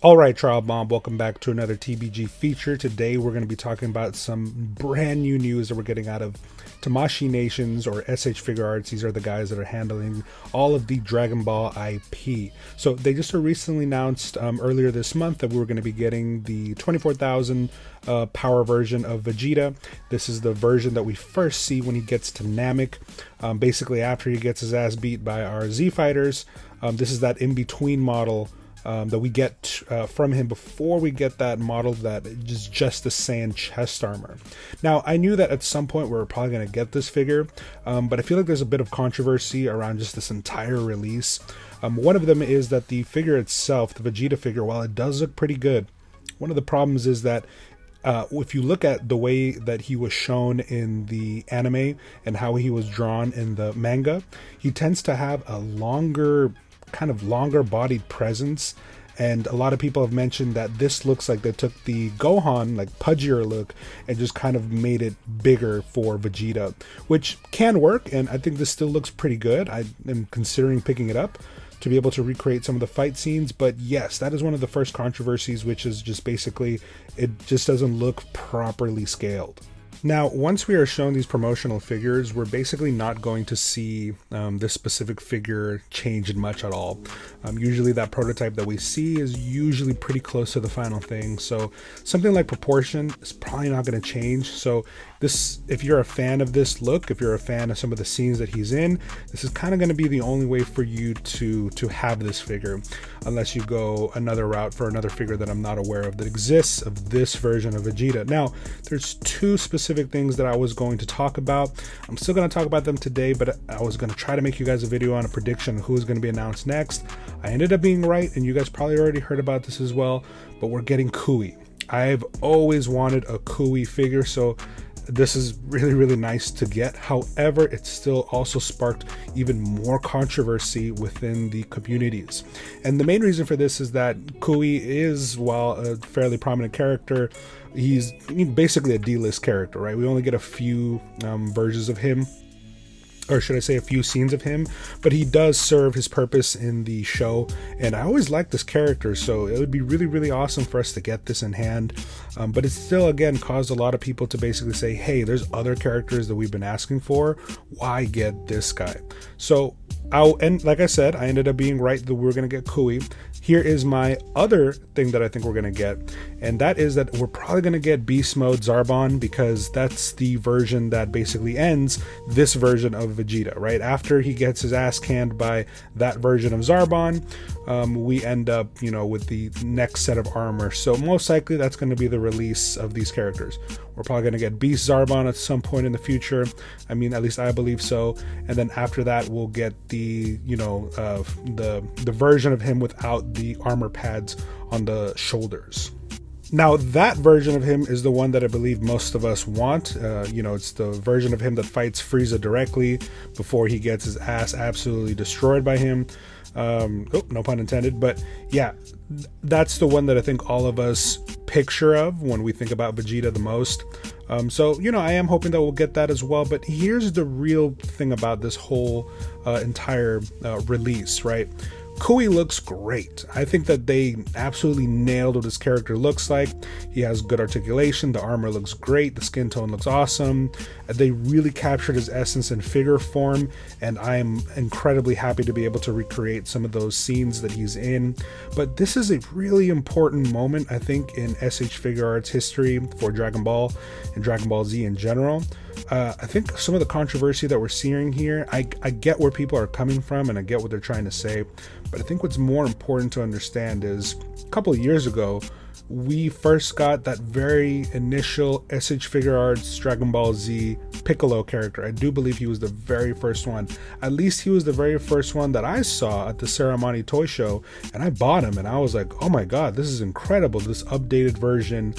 All right, Trial Bomb, welcome back to another TBG feature. Today we're going to be talking about some brand new news that we're getting out of Tamashii Nations or SH Figuarts. These are the guys that are handling all of the Dragon Ball IP. So they just recently announced earlier this month that we were going to be getting the 24,000 power version of Vegeta. This is the version that we first see when he gets to Namek, basically after he gets his ass beat by our Z fighters. This is that in-between model that we get from him before we get that model that is just the Saiyan chest armor. Now, I knew that at some point we were probably going to get this figure, but I feel like there's a bit of controversy around just this entire release. One of them is that the figure itself, the Vegeta figure, while it does look pretty good, one of the problems is that if you look at the way that he was shown in the anime and how he was drawn in the manga, he tends to have a longer bodied presence, and a lot of people have mentioned that this looks like they took the Gohan, like pudgier look, and just kind of made it bigger for Vegeta, which can work, and I think this still looks pretty good. I am considering picking it up to be able to recreate some of the fight scenes, but yes, that is one of the first controversies, which is just basically it just doesn't look properly scaled. Now, once we are shown these promotional figures, we're basically not going to see this specific figure change much at all. Usually that prototype that we see is usually pretty close to the final thing, so something like proportion is probably not going to change. So this, if you're a fan of this look, if you're a fan of some of the scenes that he's in, this is kind of going to be the only way for you to have this figure, unless you go another route for another figure that I'm not aware of that exists of this version of Vegeta. Now, there's two specific things that I was going to talk about. I'm still going to talk about them today, but I was going to try to make you guys a video on a prediction of who's going to be announced next. I ended up being right, and you guys probably already heard about this as well, but we're getting Kyewi. I've always wanted a Kyewi figure, so this is really nice to get. However, it still also sparked even more controversy within the communities, and the main reason for this is that Kyewi is, while a fairly prominent character, he's basically a D-list character, right? We only get a few versions of him, or should I say a few scenes of him, but he does serve his purpose in the show, and I always liked this character, so it would be really awesome for us to get this in hand. But it still, again, caused a lot of people to basically say, hey, there's other characters that we've been asking for, why get this guy? So and like I said, I ended up being right that we're going to get Kyewi. Here is my other thing that I think we're going to get, and that is that we're probably going to get Beast Mode Zarbon, because that's the version that basically ends this version of Vegeta, right? After he gets his ass canned by that version of Zarbon, we end up, with the next set of armor. So most likely that's going to be the release of these characters. We're probably going to get Beast Zarbon at some point in the future. I mean, at least I believe so. And then after that, we'll get the version of him without the armor pads on the shoulders. Now, that version of him is the one that I believe most of us want. It's the version of him that fights Frieza directly before he gets his ass absolutely destroyed by him. No pun intended, but yeah, that's the one that I think all of us picture of when we think about Vegeta the most. So I am hoping that we'll get that as well, but here's the real thing about this whole entire release, right? Kyewi looks great. I think that they absolutely nailed what his character looks like. He has good articulation, the armor looks great, the skin tone looks awesome. They really captured his essence in figure form, and I am incredibly happy to be able to recreate some of those scenes that he's in. But this is a really important moment, I think, in SH Figuarts history for Dragon Ball and Dragon Ball Z in general. I think some of the controversy that we're seeing here, I get where people are coming from and I get what they're trying to say, but I think what's more important to understand is a couple of years ago, we first got that very initial SH Figuarts Dragon Ball Z Piccolo character. I do believe he was the very first one. At least he was the very first one that I saw at the Saramani Toy Show, and I bought him and I was like, oh my god, this is incredible, this updated version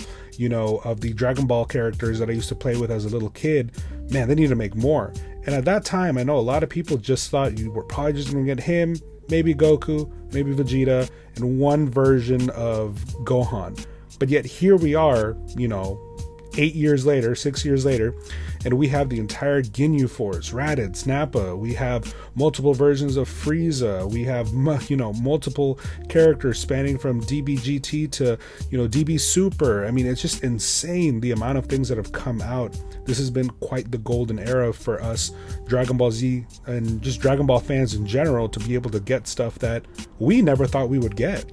of the Dragon Ball characters that I used to play with as a little kid. Man, they need to make more. And at that time, I know a lot of people just thought you were probably just gonna get him, maybe Goku, maybe Vegeta, and one version of Gohan. But yet here we are, 8 years later, 6 years later, and we have the entire Ginyu Force, Raditz, Nappa. We have multiple versions of Frieza. We have, multiple characters spanning from DBGT to, DB Super. I mean, it's just insane the amount of things that have come out. This has been quite the golden era for us Dragon Ball Z and just Dragon Ball fans in general to be able to get stuff that we never thought we would get.